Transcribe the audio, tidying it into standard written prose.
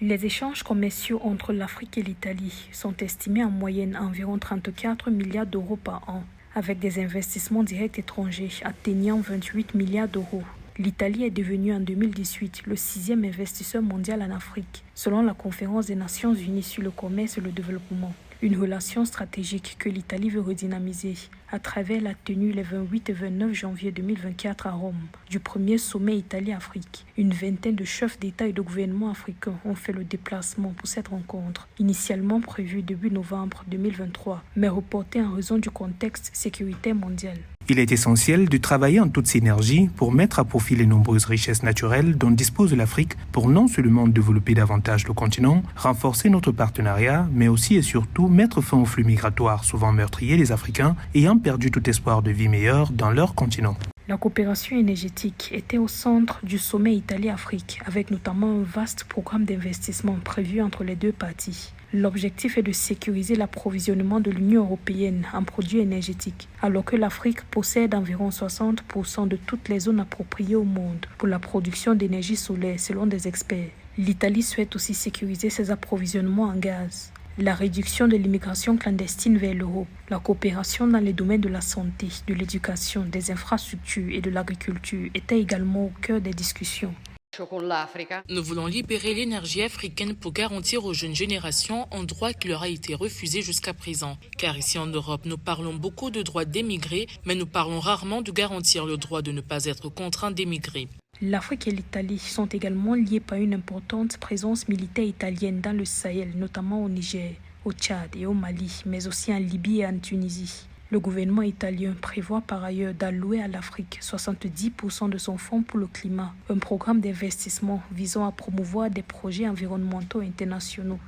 Les échanges commerciaux entre l'Afrique et l'Italie sont estimés en moyenne à environ 34 milliards d'euros par an, avec des investissements directs étrangers atteignant 28 milliards d'euros. L'Italie est devenue en 2018 le 6e investisseur mondial en Afrique, selon la Conférence des Nations Unies sur le commerce et le développement. Une relation stratégique que l'Italie veut redynamiser à travers la tenue les 28 et 29 janvier 2024 à Rome du premier sommet Italie-Afrique. Une vingtaine de chefs d'État et de gouvernement africains ont fait le déplacement pour cette rencontre, initialement prévue début novembre 2023, mais reportée en raison du contexte sécuritaire mondial. Il est essentiel de travailler en toute synergie pour mettre à profit les nombreuses richesses naturelles dont dispose l'Afrique pour non seulement développer davantage le continent, renforcer notre partenariat, mais aussi et surtout mettre fin aux flux migratoires souvent meurtriers des Africains ayant perdu tout espoir de vie meilleure dans leur continent. La coopération énergétique était au centre du sommet Italie-Afrique, avec notamment un vaste programme d'investissement prévu entre les deux parties. L'objectif est de sécuriser l'approvisionnement de l'Union européenne en produits énergétiques, alors que l'Afrique possède environ 60% de toutes les zones appropriées au monde pour la production d'énergie solaire, selon des experts. L'Italie souhaite aussi sécuriser ses approvisionnements en gaz. La réduction de l'immigration clandestine vers l'Europe, la coopération dans les domaines de la santé, de l'éducation, des infrastructures et de l'agriculture étaient également au cœur des discussions. Nous voulons libérer l'énergie africaine pour garantir aux jeunes générations un droit qui leur a été refusé jusqu'à présent. Car ici en Europe, nous parlons beaucoup de droit d'émigrer, mais nous parlons rarement de garantir le droit de ne pas être contraint d'émigrer. L'Afrique et l'Italie sont également liées par une importante présence militaire italienne dans le Sahel, notamment au Niger, au Tchad et au Mali, mais aussi en Libye et en Tunisie. Le gouvernement italien prévoit par ailleurs d'allouer à l'Afrique 70% de son fonds pour le climat, un programme d'investissement visant à promouvoir des projets environnementaux internationaux.